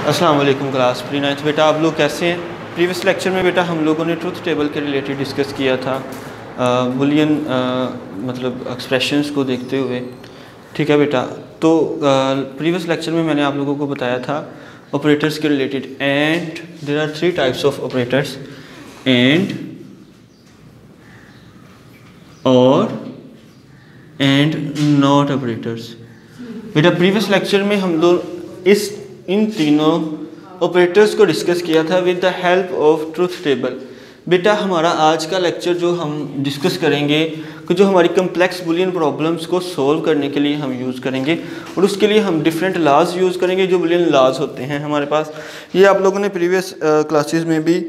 अस्सलाम वालेकुम class pre ninth. बेटा आप लोग कैसे हैं? प्रीवियस लेक्चर में बेटा हम लोगों ने ट्रुथ टेबल के रिलेटेड डिस्कस किया था बुलियन मतलब एक्सप्रेशंस को देखते हुए। ठीक है बेटा, तो प्रीवियस लेक्चर में मैंने आप लोगों को बताया था ऑपरेटर्स के related, and there are 3 types of operators, and, or, and not operators. बेटा प्रीवियस लेक्चर में हम लोग इन तीनों ऑपरेटर्स को डिस्कस किया था with the help of truth table. बेटा हमारा आज का लेक्चर जो हम डिस्कस करेंगे कि जो हमारी कम्प्लेक्स बुलियन प्रॉब्लम्स को सॉल्व करने के लिए हम यूज़ करेंगे, और उसके लिए हम डिफरेंट लॉज यूज़ करेंगे जो बुलियन लॉज होते हैं हमारे पास। ये आप लोगों ने प्रीवियस क्लासेस में भी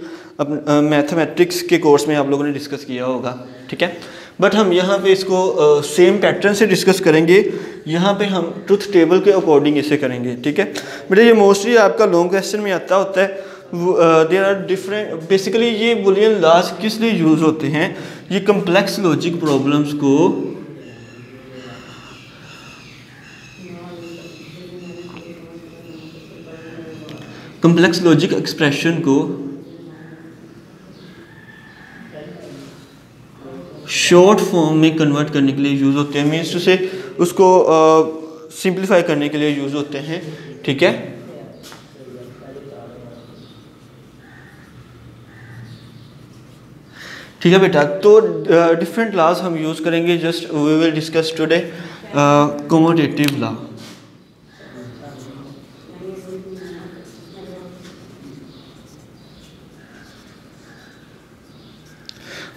मैथमेटिक्स के कोर्स में आप लोगों ने डिस्कस किया होगा। ठीक है, बट हम यहाँ पे इसको सेम पैटर्न से डिस्कस करेंगे। यहाँ पे हम ट्रुथ टेबल के अकॉर्डिंग इसे करेंगे। ठीक है बेटा, ये मोस्टली आपका लॉन्ग क्वेश्चन में आता होता है। देयर आर डिफरेंट, बेसिकली ये बुलियन लॉज किस लिए यूज़ होते हैं? ये कम्प्लेक्स लॉजिक प्रॉब्लम्स को कम्प्लेक्स लॉजिक एक्सप्रेशन को शॉर्ट फॉर्म में कन्वर्ट करने के लिए यूज़ होते हैं, मीन्स टू से उसको सिंप्लीफाई करने के लिए यूज़ होते हैं। ठीक है, ठीक है बेटा, तो डिफरेंट लॉज हम यूज़ करेंगे। Just we will discuss today commutative law.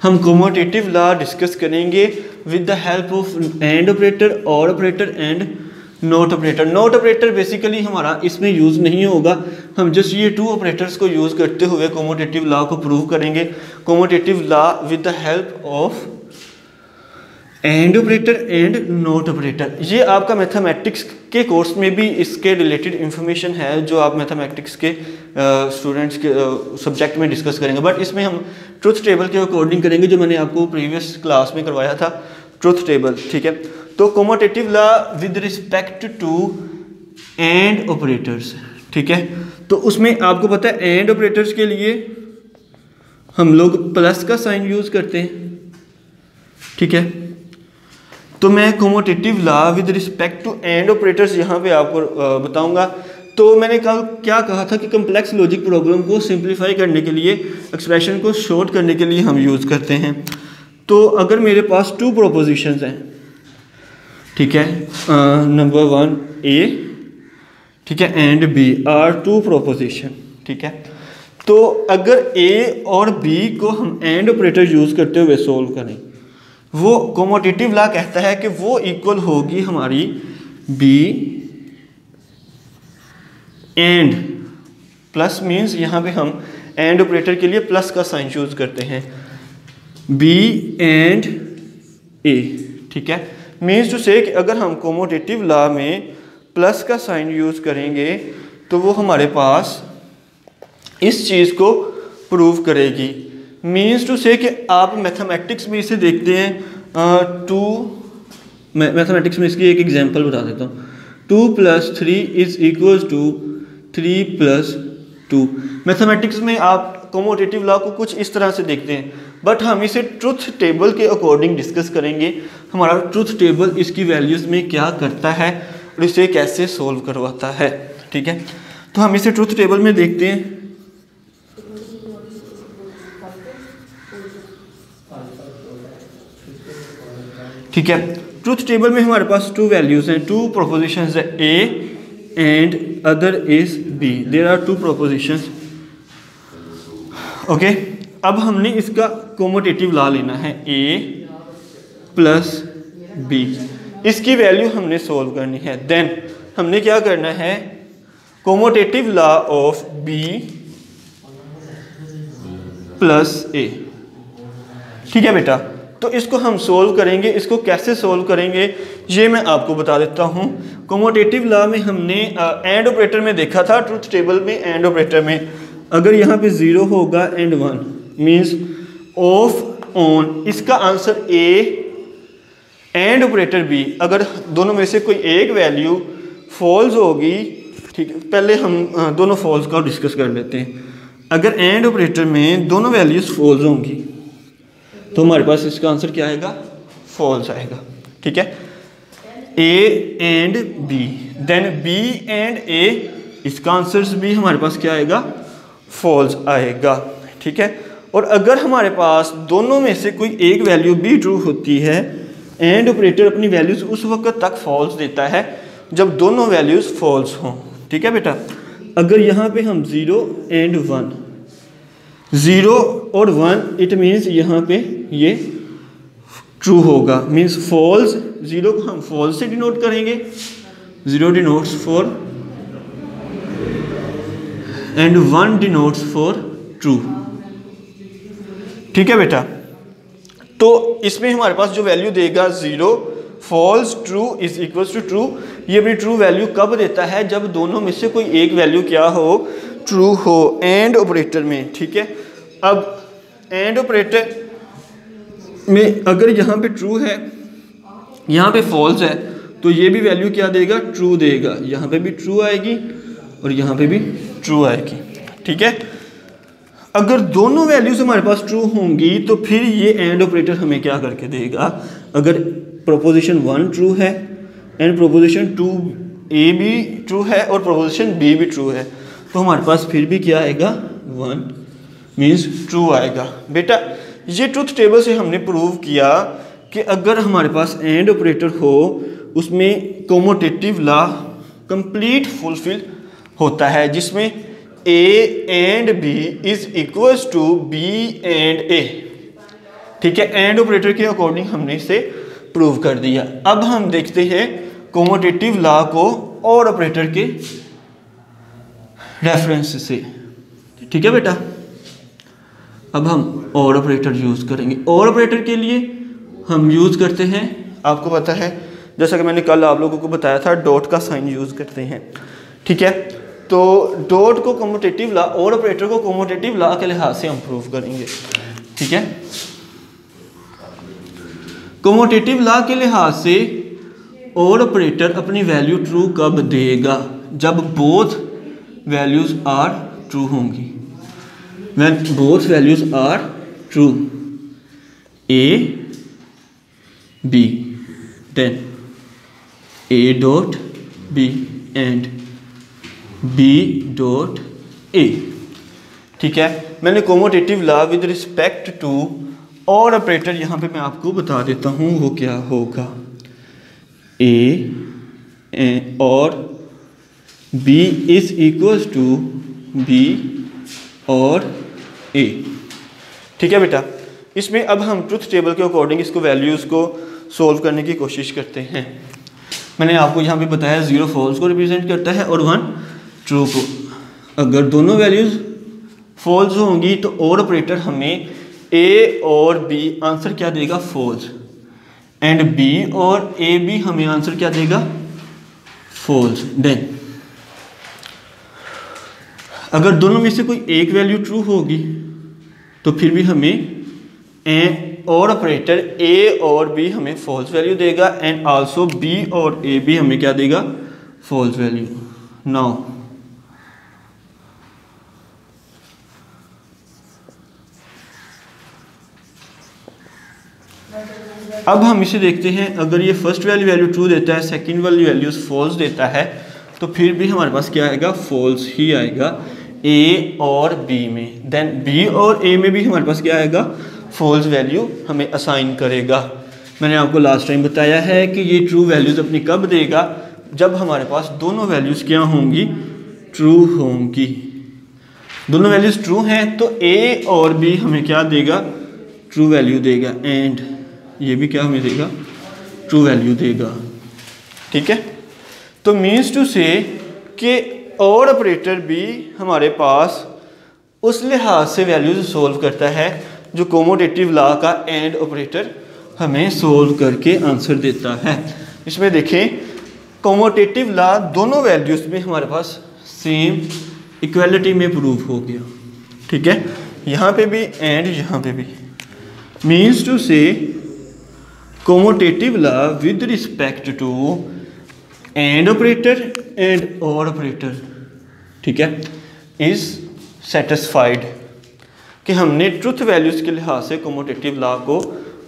हम कम्यूटेटिव लॉ डिस्कस करेंगे with the help of and operator, और operator, and not operator. Not operator basically हमारा इसमें यूज़ नहीं होगा, हम जस्ट ये 2 ऑपरेटर्स को यूज़ करते हुए कम्यूटेटिव लॉ को प्रूव करेंगे। Commutative law with the help of and operator and not operator. ये आपका मैथमेटिक्स के कोर्स में भी इसके रिलेटेड इंफॉर्मेशन है जो आप मैथमेटिक्स के स्टूडेंट्स के सब्जेक्ट में डिस्कस करेंगे, बट इसमें हम ट्रुथ टेबल के अकॉर्डिंग करेंगे जो मैंने आपको प्रीवियस क्लास में करवाया था, ट्रुथ टेबल। ठीक है, तो commutative law with respect to and operators. ठीक है, तो उसमें आपको पता है एंड ऑपरेटर्स के लिए हम लोग प्लस का साइन यूज़ करते हैं। ठीक है, तो मैं commutative law with respect to and operators यहाँ पे आपको बताऊंगा। तो मैंने कल क्या कहा था कि कम्प्लेक्स लॉजिक प्रॉब्लम को सिंप्लीफाई करने के लिए, एक्सप्रेशन को शॉर्ट करने के लिए हम यूज़ करते हैं। तो अगर मेरे पास 2 प्रोपोजिशंस हैं, ठीक है, नंबर 1 ए, ठीक है, एंड बी आर 2 प्रोपोजिशन। ठीक है, तो अगर ए और बी को हम एंड ऑपरेटर यूज़ करते हुए सोल्व करें, वो कम्यूटेटिव लॉ कहता है कि वो इक्वल होगी हमारी बी एंड प्लस, मीन्स यहाँ पे हम एंड ऑपरेटर के लिए प्लस का साइन यूज करते हैं, बी एंड ए। ठीक है, मीन्स टू से कि अगर हम कम्यूटेटिव लॉ में प्लस का साइन यूज करेंगे तो वो हमारे पास इस चीज़ को प्रूव करेगी। मीन्स टू से कि आप मैथमेटिक्स में इसे देखते हैं, मैथमेटिक्स में इसकी एक एग्जांपल बता देता हूँ। 2 + 3 इज इक्वल टू 3 + 2। मैथमेटिक्स में आप कम्यूटेटिव लॉ को कुछ इस तरह से देखते हैं, बट हम इसे ट्रुथ टेबल के अकॉर्डिंग डिस्कस करेंगे। हमारा ट्रुथ टेबल इसकी वैल्यूज़ में क्या करता है और इसे कैसे सोल्व करवाता है। ठीक है, तो हम इसे ट्रुथ टेबल में देखते हैं। ठीक है, ट्रुथ टेबल में हमारे पास 2 वैल्यूज़ हैं, 2 प्रोपोजिशंस है, A and other is B. There are 2 propositions. Okay, अब हमने इसका कम्यूटेटिव लॉ लेना है, ए प्लस बी, इसकी वैल्यू हमने सोल्व करनी है। देन हमने क्या करना है, commutative law of B plus A. ठीक है बेटा, तो इसको हम सोल्व करेंगे। इसको कैसे सोल्व करेंगे ये मैं आपको बता देता हूँ। कम्यूटेटिव लॉ में हमने एंड ऑपरेटर में देखा था, ट्रुथ टेबल में एंड ऑपरेटर में अगर यहाँ पे 0 होगा एंड 1 मीन्स ऑफ ऑन, इसका answer A and operator B. अगर दोनों में से कोई एक वैल्यू फॉल्स होगी, ठीक है, पहले हम दोनों फॉल्स का डिस्कस कर लेते हैं। अगर एंड ऑपरेटर में दोनों वैल्यूज़ फॉल्स होंगी तो हमारे पास इसका आंसर क्या आएगा, फॉल्स आएगा। ठीक है, A and B, then B and A, इसका आंसर भी हमारे पास क्या आएगा, फॉल्स आएगा। ठीक है, और अगर हमारे पास दोनों में से कोई एक वैल्यू भी ट्रू होती है, एंड ऑपरेटर अपनी वैल्यूज़ उस वक्त तक फॉल्स देता है जब दोनों वैल्यूज़ फॉल्स हों। ठीक है बेटा, अगर यहाँ पे हम 0 एंड 1, 0 और 1, इट मीन्स यहाँ पे ये ट्रू होगा, मीन्स फॉल्स। 0 को हम फॉल्स से डिनोट करेंगे, 0 denotes for and 1 denotes for true. ठीक है बेटा, तो इसमें हमारे पास जो वैल्यू देगा 0, false, true is equals to true, ये भी ट्रू वैल्यू कब देता है, जब दोनों में से कोई एक वैल्यू क्या हो, ट्रू हो, एंड ऑपरेटर में। ठीक है, अब एंड ऑपरेटर में अगर यहाँ पे ट्रू है, यहाँ पे फॉल्स है, तो ये भी वैल्यू क्या देगा, ट्रू देगा। यहाँ पे भी ट्रू आएगी और यहाँ पे भी ट्रू आएगी। ठीक है, अगर दोनों वैल्यूज हमारे पास ट्रू होंगी तो फिर ये एंड ऑपरेटर हमें क्या करके देगा, अगर प्रोपोजिशन 1 ट्रू है एंड प्रोपोजिशन 2 ए भी ट्रू है और प्रोपोजिशन बी भी ट्रू है, तो हमारे पास फिर भी क्या आएगा, 1 मीन्स ट्रू आएगा। बेटा ये ट्रूथ टेबल से हमने प्रूव किया कि अगर हमारे पास एंड ऑपरेटर हो उसमें कॉम्यूटेटिव लॉ कंप्लीट फुलफिल होता है, जिसमें A and B is equals to B and A. ठीक है, एंड ऑपरेटर के अकॉर्डिंग हमने इसे प्रूव कर दिया। अब हम देखते हैं कॉम्यूटेटिव लॉ को और ऑपरेटर के रेफरेंस से। ठीक है बेटा, अब हम और ऑपरेटर यूज करेंगे। और ऑपरेटर के लिए हम यूज करते हैं, आपको पता है जैसा कि मैंने कल आप लोगों को बताया था, डॉट का साइन यूज करते हैं। ठीक है, तो डॉट को कॉम्यूटेटिव लॉ और ऑपरेटर को कॉम्यूटेटिव लॉ के लिहाज से हम प्रूव करेंगे। ठीक है, कॉम्यूटेटिव लॉ के लिहाज से और ऑपरेटर अपनी वैल्यू ट्रू कब देगा, जब बोथ वैल्यूज आर ट्रू होंगी। When both values are true, A B, then A dot B and B dot A. ठीक है, मैंने commutative law with respect to or operator यहाँ पे मैं आपको बता देता हूँ वो क्या होगा, A or B is equals to B or A. ठीक है बेटा, इसमें अब हम ट्रुथ टेबल के अकॉर्डिंग इसको वैल्यूज़ को सोल्व करने की कोशिश करते हैं। मैंने आपको यहाँ पे बताया 0 फॉल्स को रिप्रेजेंट करता है और 1 ट्रू को। अगर दोनों वैल्यूज़ फॉल्स होंगी तो और ऑपरेटर हमें ए और बी आंसर क्या देगा, फॉल्स, एंड बी और ए भी हमें आंसर क्या देगा, फॉल्स। देन अगर दोनों में से कोई एक वैल्यू ट्रू होगी तो फिर भी हमें और ऑपरेटर ए और बी हमें फॉल्स वैल्यू देगा, एंड आल्सो बी और ए भी हमें क्या देगा, फॉल्स वैल्यू। नाउ अब हम इसे देखते हैं, अगर ये फर्स्ट वैल्यू ट्रू देता है, सेकंड वाली वैल्यूज फॉल्स देता है, तो फिर भी हमारे पास क्या आएगा, फॉल्स ही आएगा ए और बी में। देन बी और ए में भी हमारे पास क्या आएगा, फॉल्स वैल्यू हमें असाइन करेगा। मैंने आपको लास्ट टाइम बताया है कि ये ट्रू वैल्यूज़ अपनी कब देगा, जब हमारे पास दोनों वैल्यूज़ क्या होंगी, ट्रू होंगी। दोनों वैल्यूज़ ट्रू हैं तो ए और बी हमें क्या देगा, ट्रू वैल्यू देगा, एंड ये भी क्या हमें देगा, ट्रू वैल्यू देगा। ठीक है, तो मीन्स टू से कि और ऑपरेटर भी हमारे पास उस लिहाज से वैल्यूज सोल्व करता है जो कॉम्यूटेटिव लॉ का एंड ऑपरेटर हमें सोल्व करके आंसर देता है। इसमें देखें, कॉम्यूटेटिव लॉ दोनों वैल्यूज में हमारे पास सेम इक्वलिटी में प्रूव हो गया। ठीक है, यहाँ पे भी एंड यहाँ पे भी, मीन्स टू से commutative law with respect to and operator and or operator, ठीक है, इज सेटिस्फाइड, कि हमने ट्रुथ वैल्यूज़ के लिहाज से कम्यूटेटिव लॉ को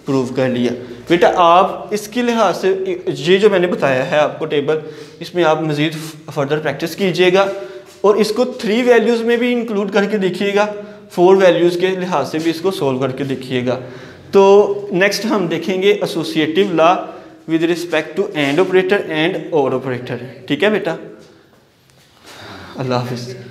प्रूव कर लिया। बेटा आप इसके लिहाज से ये जो मैंने बताया है आपको टेबल, इसमें आप मज़ीद फर्दर प्रैक्टिस कीजिएगा और इसको 3 वैल्यूज़ में भी इंक्लूड करके देखिएगा, 4 वैल्यूज़ के लिहाज से भी इसको सोल्व करके देखिएगा। तो नेक्स्ट हम देखेंगे associative law with respect to and operator and or operator. ठीक है बेटा, अल्लाह हाफिज़।